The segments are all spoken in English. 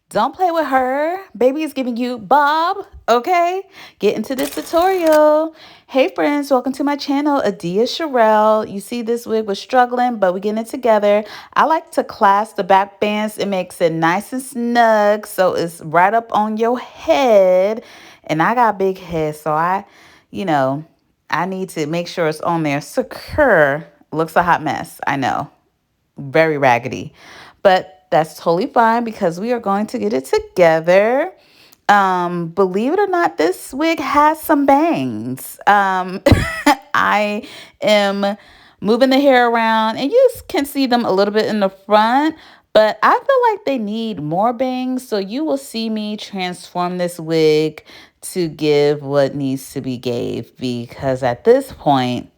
Don't play with her. Baby is giving you Bob. Okay, get into this tutorial. Hey friends, welcome to my channel, Adia Sherelle. You see this wig was struggling, but we're getting it together. I like to clasp the back bands. It makes it nice and snug, so it's right up on your head. And I got a big head, so you know, I need to make sure it's on there secure. Looks a hot mess, I know, very raggedy, but that's totally fine because we are going to get it together. Believe it or not, this wig has some bangs. I am moving the hair around and you can see them a little bit in the front, but I feel like they need more bangs. So you will see me transform this wig to give what needs to be gave, because at this point,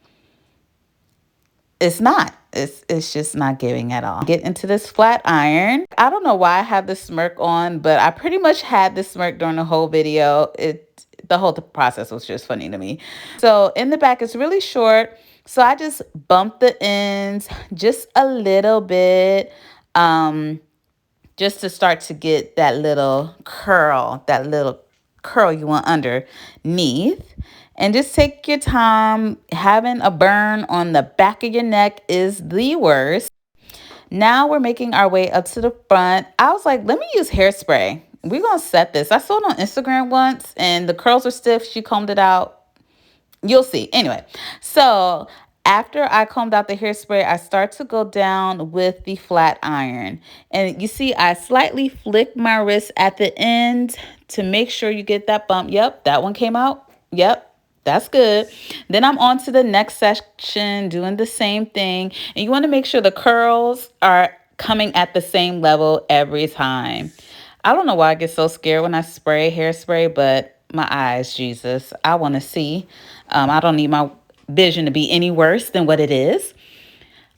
it's not. It's just not giving at all. Get into this flat iron. I don't know why I have this smirk on, but I pretty much had this smirk during the whole video. The whole process was just funny to me. So in the back, it's really short. So I just bump the ends just a little bit. Just to start to get that little curl you want underneath. And just take your time. Having a burn on the back of your neck is the worst. Now we're making our way up to the front. I was like, let me use hairspray. We're going to set this. I saw it on Instagram once and the curls were stiff. She combed it out. You'll see. Anyway, so after I combed out the hairspray, I start to go down with the flat iron. And you see, I slightly flick my wrist at the end to make sure you get that bump. Yep, that one came out. Yep. That's good. Then I'm on to the next section, doing the same thing. And you want to make sure the curls are coming at the same level every time. I don't know why I get so scared when I spray hairspray, but my eyes, Jesus, I want to see. I don't need my vision to be any worse than what it is.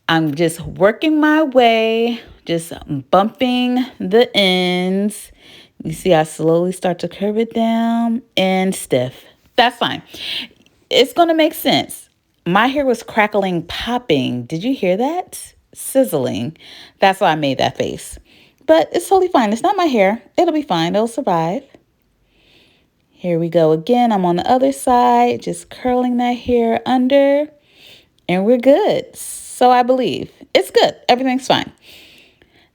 I'm just working my way, just bumping the ends. You see, I slowly start to curve it down and stiff. That's fine. It's going to make sense. My hair was crackling, popping. Did you hear that? Sizzling. That's why I made that face. But it's totally fine. It's not my hair. It'll be fine. It'll survive. Here we go again. I'm on the other side, just curling that hair under, and we're good. So I believe it's good. Everything's fine.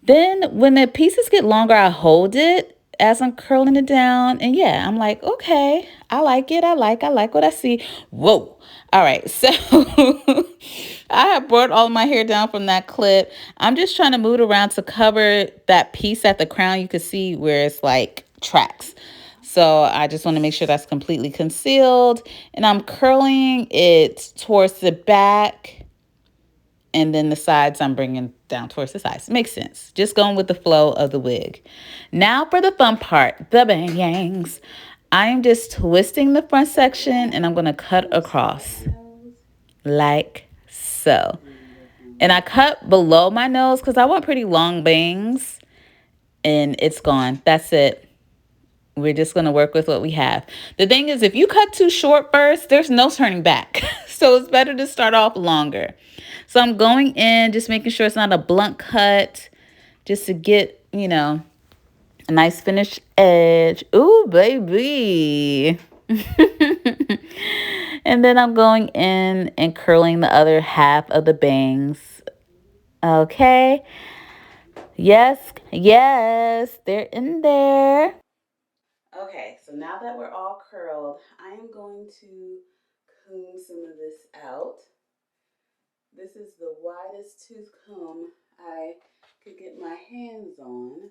Then when the pieces get longer, I hold it as I'm curling it down. And yeah, I'm like, okay, I like it. I like what I see. Whoa. All right. So I have brought all my hair down from that clip. I'm just trying to move it around to cover that piece at the crown. You can see where it's like tracks. So I just want to make sure that's completely concealed. And I'm curling it towards the back. And then the sides I'm bringing down towards the sides. Makes sense. Just going with the flow of the wig. Now for the fun part, the bangs. I am just twisting the front section and I'm going to cut across like so. And I cut below my nose because I want pretty long bangs. And it's gone. That's it. We're just going to work with what we have. The thing is, if you cut too short first, there's no turning back. So it's better to start off longer. So I'm going in, just making sure it's not a blunt cut, just to get, a nice finished edge. Ooh, baby. And then I'm going in and curling the other half of the bangs. Okay. Yes, yes, they're in there. Okay, so now that we're all curled, I am going to comb some of this out. This is the widest tooth comb I could get my hands on.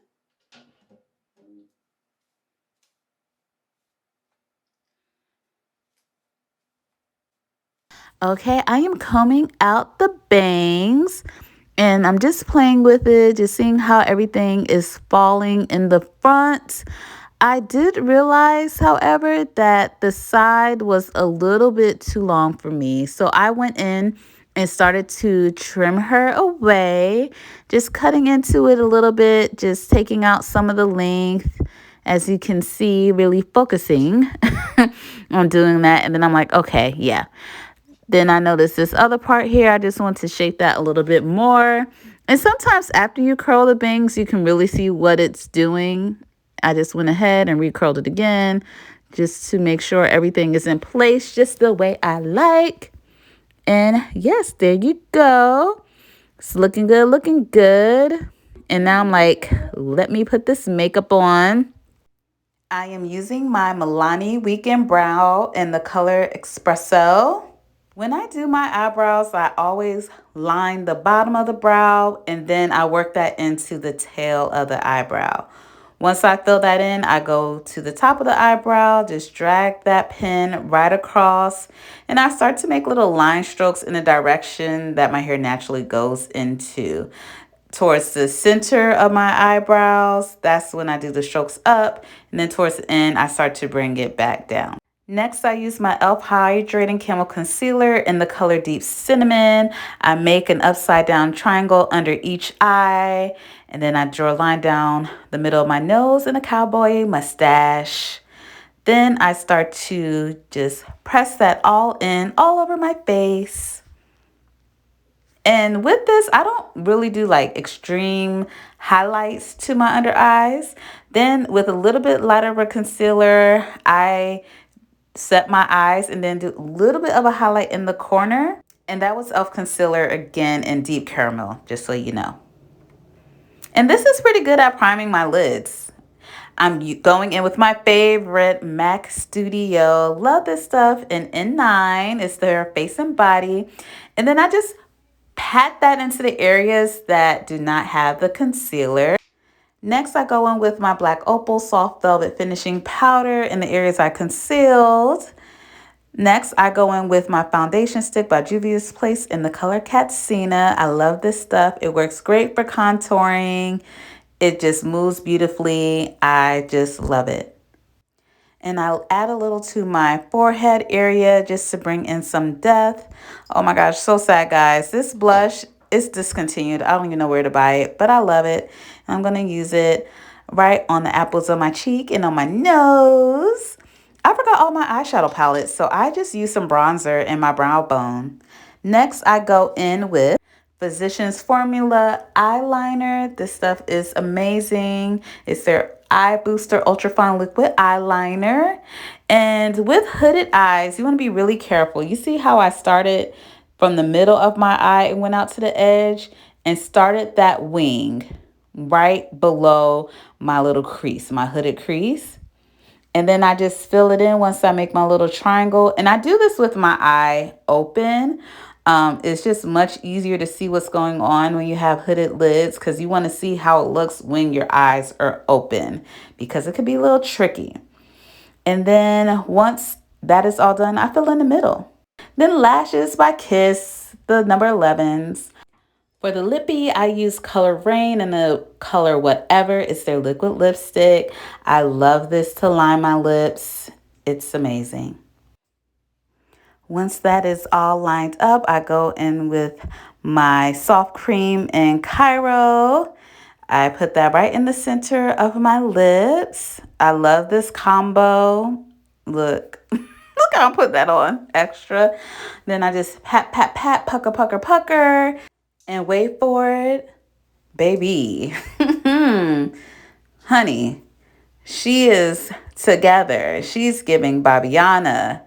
Okay, I am combing out the bangs and I'm just playing with it, just seeing how everything is falling in the front. I did realize, however, that the side was a little bit too long for me. So I went in and started to trim her away, just cutting into it a little bit, just taking out some of the length. As you can see, really focusing on doing that. And then I'm like, okay, yeah. Then I noticed this other part here. I just want to shape that a little bit more. And sometimes after you curl the bangs, you can really see what it's doing. I just went ahead and recurled it again just to make sure everything is in place just the way I like. And yes, there you go. It's looking good, looking good. And now I'm like, let me put this makeup on. I am using my Milani Weekend Brow in the color Espresso. When I do my eyebrows, I always line the bottom of the brow and then I work that into the tail of the eyebrow. Once I fill that in, I go to the top of the eyebrow, just drag that pen right across, and I start to make little line strokes in the direction that my hair naturally goes into. Towards the center of my eyebrows, that's when I do the strokes up, and then towards the end, I start to bring it back down. Next, I use my e.l.f. Hydrating Camo Concealer in the color Deep Cinnamon. I make an upside down triangle under each eye, and then I draw a line down the middle of my nose and a cowboy mustache. Then I start to just press that all in, all over my face. And with this, I don't really do like extreme highlights to my under eyes. Then with a little bit lighter of a concealer, I set my eyes and then do a little bit of a highlight in the corner. And that was e.l.f. concealer again in Deep Caramel, just so you know. And this is pretty good at priming my lids. I'm going in with my favorite MAC Studio. Love this stuff in N9. It's their face and body. And then I just pat that into the areas that do not have the concealer. Next, I go in with my Black Opal Soft Velvet Finishing Powder in the areas I concealed. Next, I go in with my foundation stick by Juvia's Place in the color Katsina. I love this stuff. It works great for contouring. It just moves beautifully. I just love it. And I'll add a little to my forehead area just to bring in some depth. Oh my gosh, so sad, guys. This blush is discontinued. I don't even know where to buy it, but I love it. I'm going to use it right on the apples of my cheek and on my nose. I forgot all my eyeshadow palettes, so I just use some bronzer in my brow bone. Next, I go in with Physicians Formula eyeliner. This stuff is amazing. It's their Eye Booster Ultra Fine Liquid Eyeliner. And with hooded eyes, you want to be really careful. You see how I started from the middle of my eye and went out to the edge and started that wing right below my little crease, my hooded crease. And then I just fill it in once I make my little triangle. And I do this with my eye open. It's just much easier to see what's going on when you have hooded lids because you want to see how it looks when your eyes are open because it could be a little tricky. And then once that is all done, I fill in the middle. Then lashes by Kiss, the number 11s. For the lippy, I use Color Rain in the color Whatever. It's their liquid lipstick. I love this to line my lips. It's amazing. Once that is all lined up, I go in with my soft cream in Cairo. I put that right in the center of my lips. I love this combo. Look, look how I put that on extra. Then I just pat, pat, pat, pucker, pucker, pucker. And wait for it, baby. Honey, she is together. She's giving Babiana.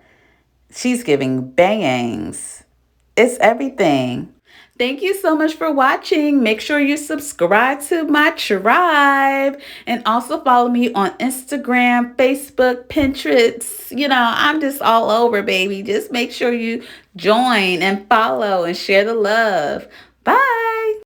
She's giving bangs. It's everything. Thank you so much for watching. Make sure you subscribe to my tribe and also follow me on Instagram, Facebook, Pinterest. You know, I'm just all over, baby. Just make sure you join and follow and share the love. Bye.